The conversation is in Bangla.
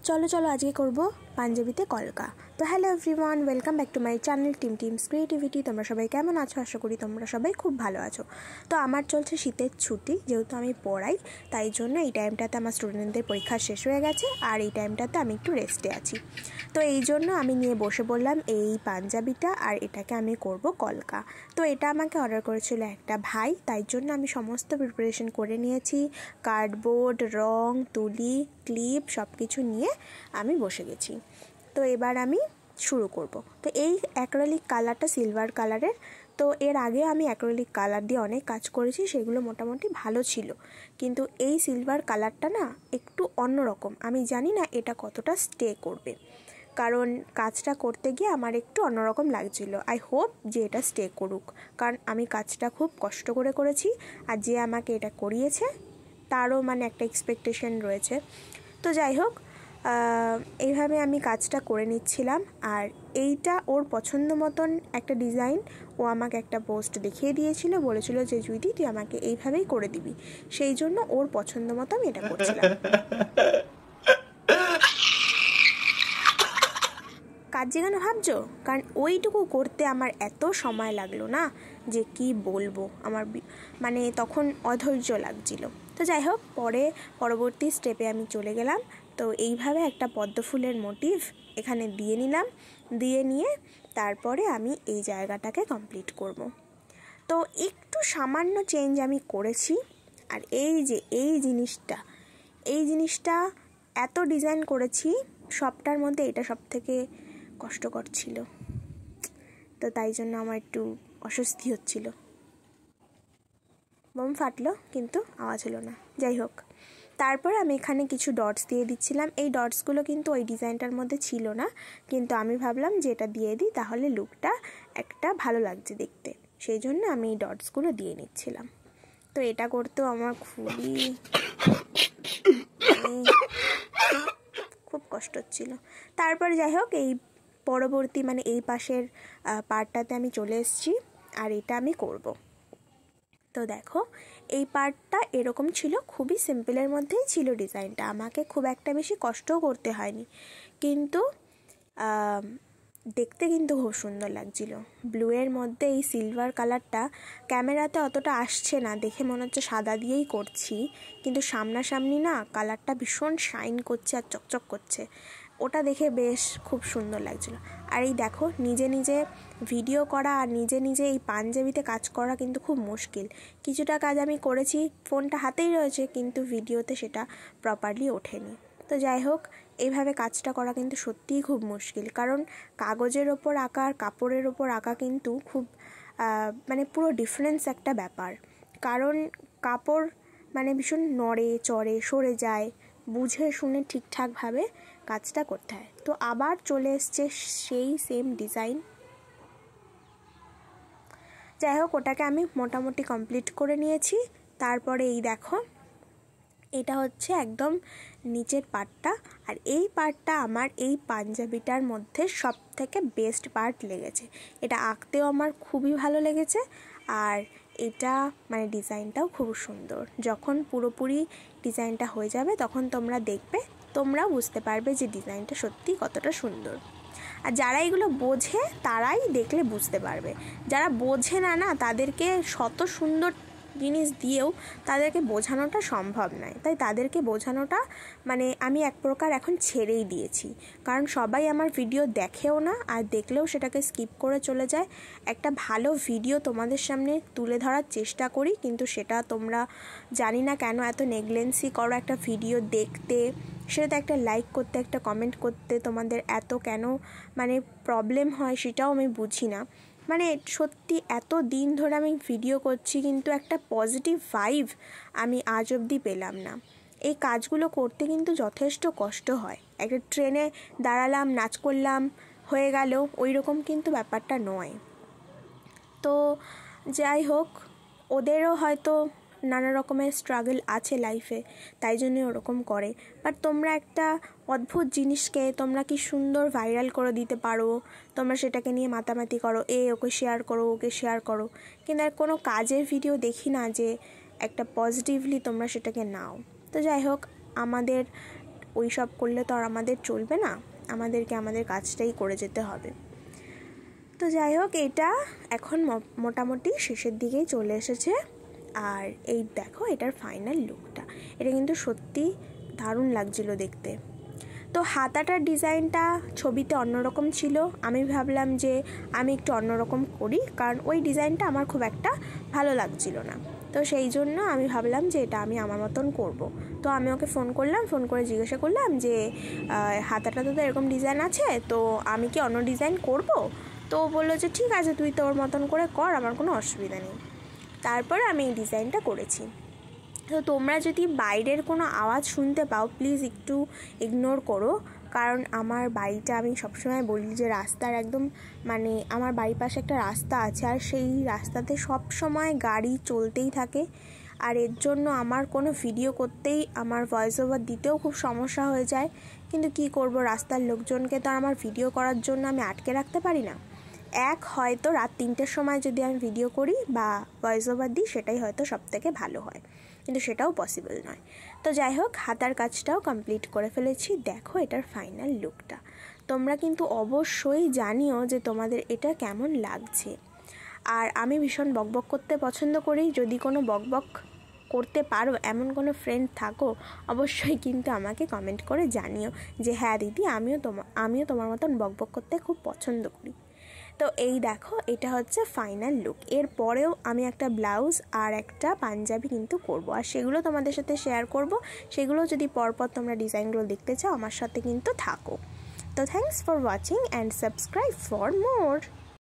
চলো চলো আজকে করব পাঞ্জাবিতে কলকা। তো hello everyone, welcome back to my channel teams creativity. তোমরা সবাই কেমন আছো? আশা করি তোমরা সবাই খুব ভালো আছো। তো আমার চলছে শীতের ছুটি, যেহেতু আমি পড়াই তাই জন্য এই টাইমটাতে আমার স্টুডেন্টদের পরীক্ষা শেষ হয়ে গেছে আর এই টাইমটাতে আমি একটু রেস্টে আছি। তো এই জন্য আমি নিয়ে বসে বললাম এই পাঞ্জাবিটা, আর এটাকে আমি করব কলকা। তো এটা আমাকে অর্ডার করেছিল একটা ভাই, তাই জন্য আমি সমস্ত প্রিপারেশন করে নিয়েছি। কার্ডবোর্ড, রং, তুলি, ক্লিপ সব কিছু নিয়ে আমি বসে গেছি। তো এবার আমি শুরু করব। তো এই অ্যাক্রিলিক কালারটা সিলভার কালারের। তো এর আগে আমি অ্যাক্রিলিক কালার দিয়ে অনেক কাজ করেছি, সেগুলো মোটামুটি ভালো ছিল, কিন্তু এই সিলভার কালারটা না একটু অন্যরকম। আমি জানি না এটা কতটা স্টে করবে, কারণ কাজটা করতে গিয়ে আমার একটু অন্যরকম লাগছিল। আই হোপ যে এটা স্টে করুক, কারণ আমি কাজটা খুব কষ্ট করে করেছি আর যে আমাকে এটা করিয়েছে তারও মানে একটা এক্সপেকটেশন রয়েছে। তো যাই হোক, এইভাবে আমি কাজটা করে নিচ্ছিলাম। আর এইটা ওর পছন্দ মতন একটা ডিজাইন ও আমাকে একটা পোস্ট দেখিয়ে দিয়েছিল, বলেছিল যে জুইদি তুই আমাকে এইভাবেই করে দিবি, সেই জন্য ওর পছন্দ মতো আমি এটা করছিলাম। কাজ কেন ভাবছো? কারণ ওইটুকু করতে আমার এত সময় লাগলো না যে কি বলবো, আমার মানে তখন অধৈর্য লাগছিল। তো যাই হোক, পরবর্তী স্টেপে আমি চলে গেলাম। তো এইভাবে একটা পদ্ম ফুলের মোটিভ এখানে দিয়ে নিলাম, দিয়ে নিয়ে তারপরে আমি এই জায়গাটাকে কমপ্লিট করব। তো একটু সামান্য চেঞ্জ আমি করেছি। আর এই যে এই জিনিসটা এত ডিজাইন করেছি, সবটার মধ্যে এটা সব থেকে কষ্টকর ছিল, তো তাই জন্য আমার একটু অস্বস্তি হচ্ছিল। বোম ফাটলো কিন্তু আওয়াজ হলো না। যাই হোক, তারপর আমি এখানে কিছু ডটস দিয়ে দিচ্ছিলাম। এই ডটসগুলো কিন্তু ওই ডিজাইনটার মধ্যে ছিল না, কিন্তু আমি ভাবলাম যে এটা দিয়ে দিই, তাহলে লুকটা একটা ভালো লাগছে দেখতে, সেই জন্য আমি এই ডটসগুলো দিয়ে নিচ্ছিলাম। তো এটা করতেও আমার খুব কষ্ট হচ্ছিল। তারপর যাই হোক, এই পরবর্তী মানে এই পাশের পার্টটাতে আমি চলে এসেছি আর এটা আমি করব। তো দেখো, এই পার্টটা এরকম ছিল, খুবই সিম্পলের মধ্যেই ছিল ডিজাইনটা, আমাকে খুব একটা বেশি কষ্টও করতে হয়নি, কিন্তু দেখতে কিন্তু খুব সুন্দর লাগছিল। ব্লুয়ের মধ্যে এই সিলভার কালারটা ক্যামেরাতে অতটা আসছে না, দেখে মনে হচ্ছে সাদা দিয়েই করছি, কিন্তু সামনাসামনি না কালারটা ভীষণ শাইন করছে আর চকচক করছে, ওটা দেখে বেশ খুব সুন্দর লাগছিল। আর এই দেখো, নিজে নিজে ভিডিও করা আর নিজে নিজে এই পাঞ্জাবিতে কাজ করা কিন্তু খুব মুশকিল। কিছুটা কাজ আমি করেছি, ফোনটা হাতেই রয়েছে, কিন্তু ভিডিওতে সেটা প্রপারলি ওঠেনি। তো যাই হোক, এইভাবে কাজটা করা কিন্তু সত্যিই খুব মুশকিল, কারণ কাগজের ওপর আঁকা আর কাপড়ের ওপর আঁকা কিন্তু খুব মানে পুরো ডিফারেন্স একটা ব্যাপার, কারণ কাপড় মানে ভীষণ নড়ে চড়ে সরে যায়, বুঝে শুনে ঠিকঠাকভাবে কাজটা করতে হয়। তো আবার চলে এসছে সেই সেম ডিজাইন। যাই হোক, ওটাকে আমি মোটামুটি কমপ্লিট করে নিয়েছি। তারপরে এই দেখো, এটা হচ্ছে একদম নিচের পার্টটা, আর এই পার্টটা আমার এই পাঞ্জাবিটার মধ্যে সব থেকে বেস্ট পার্ট লেগেছে। এটা আঁকতেও আমার খুবই ভালো লেগেছে, আর এটা মানে ডিজাইনটাও খুব সুন্দর। যখন পুরোপুরি ডিজাইনটা হয়ে যাবে তখন তোমরা দেখবে, তোমরাও বুঝতে পারবে যে ডিজাইনটা সত্যি কতটা সুন্দর। আর যারা এগুলো বোঝে তারাই দেখলে বুঝতে পারবে, যারা বোঝে না না তাদেরকে শত সুন্দর জিনিস দিয়েও তাদেরকে বোঝানোটা সম্ভব নয়। তাই তাদেরকে বোঝানোটা মানে আমি এক প্রকার এখন ছেড়েই দিয়েছি, কারণ সবাই আমার ভিডিও দেখেও না, আর দেখলেও সেটাকে স্কিপ করে চলে যায়। একটা ভালো ভিডিও তোমাদের সামনে তুলে ধরার চেষ্টা করি, কিন্তু সেটা তোমরা জানি না কেন এত নেগলেন্সি করো একটা ভিডিও দেখতে, সেটাতে একটা লাইক করতে, একটা কমেন্ট করতে তোমাদের এত কেন মানে প্রবলেম হয় সেটাও আমি বুঝি না। মানে সত্যি এত দিন ধরে আমি ভিডিও করছি, কিন্তু একটা পজিটিভ ভাইব আমি আজ অবধি পেলাম না। এই কাজগুলো করতে কিন্তু যথেষ্ট কষ্ট হয়। একটা ট্রেনে দাঁড়ালাম, নাচ করলাম, হয়ে গেল, ওই রকম কিন্তু ব্যাপারটা নয়। তো যাই হোক, ওদেরও হয়তো নানা রকমের স্ট্রাগল আছে লাইফে, তাই জন্য ওরকম করে। বাট তোমরা একটা অদ্ভুত জিনিসকে তোমরা কি সুন্দর ভাইরাল করে দিতে পারো, তোমরা সেটাকে নিয়ে মাতামাতি করো, ওকে শেয়ার করো, ওকে শেয়ার করো, কিন্তু আর কোনো কাজের ভিডিও দেখি না যে একটা পজিটিভলি তোমরা সেটাকে নাও। তো যাই হোক, আমাদের ওই সব করলে তো আর আমাদের চলবে না, আমাদেরকে আমাদের কাজটাই করে যেতে হবে। তো যাই হোক, এটা এখন মোটামুটি শেষের দিকেই চলে এসেছে। আর এই দেখো এটার ফাইনাল লুকটা, এটা কিন্তু সত্যি দারুণ লাগছিল দেখতে। তো হাতাটার ডিজাইনটা ছবিতে অন্যরকম ছিল, আমি ভাবলাম যে আমি একটু অন্যরকম করি, কারণ ওই ডিজাইনটা আমার খুব একটা ভালো লাগছিল না। তো সেই জন্য আমি ভাবলাম যে এটা আমি আমার মতন করব। তো আমি ওকে ফোন করলাম, ফোন করে জিজ্ঞাসা করলাম যে হাতাটাতে তো এরকম ডিজাইন আছে, তো আমি কি অন্য ডিজাইন করব? তো বললো যে ঠিক আছে, তুই তোর মতন করে কর, আমার কোনো অসুবিধা নেই। তারপর আমি এই ডিজাইনটা করেছি। তো তোমরা যদি বাইরের কোনো আওয়াজ শুনতে পাও প্লিজ একটু ইগনোর করো, কারণ আমার বাড়িটা, আমি সবসময় বলি যে রাস্তার একদম মানে আমার বাড়ির পাশে একটা রাস্তা আছে, আর সেই রাস্তাতে সব সময় গাড়ি চলতেই থাকে। আর এর জন্য আমার কোনো ভিডিও করতেই, আমার ভয়েস ওভার দিতেও খুব সমস্যা হয়ে যায়। কিন্তু কি করব, রাস্তার লোকজনকে তো আমার ভিডিও করার জন্য আমি আটকে রাখতে পারি না। হয়তো রাত 3টের সময় যদি আমি ভিডিও করি বা ভয়েস ওভার দিই, সেটাই হয়তো সবথেকে ভালো হয়, কিন্তু সেটাও পসিবল নয়। তো যাই হোক, হাতার কাজটাও কমপ্লিট করে ফেলেছি। দেখো এটার ফাইনাল লুকটা। তোমরা কিন্তু অবশ্যই জানিও যে তোমাদের এটা কেমন লাগছে। আর আমি ভীষণ বকবক করতে পছন্দ করি, যদি কোনো বকবক করতে পারো এমন কোনো ফ্রেন্ড থাকো, অবশ্যই কিন্তু আমাকে কমেন্ট করে জানিও যে হ্যাঁ দিদি, আমিও তোমার মতন বকবক করতে খুব পছন্দ করি। তো এই দেখো, এটা হচ্ছে ফাইনাল লুক। এরপরেও আমি একটা ব্লাউজ আর একটা পাঞ্জাবি কিন্তু করব, আর সেগুলো তোমাদের সাথে শেয়ার করব। সেগুলো যদি পরপর তোমরা ডিজাইনগুলো দেখতে চাও, আমার সাথে কিন্তু থাকো। তো thanks for watching and subscribe for more.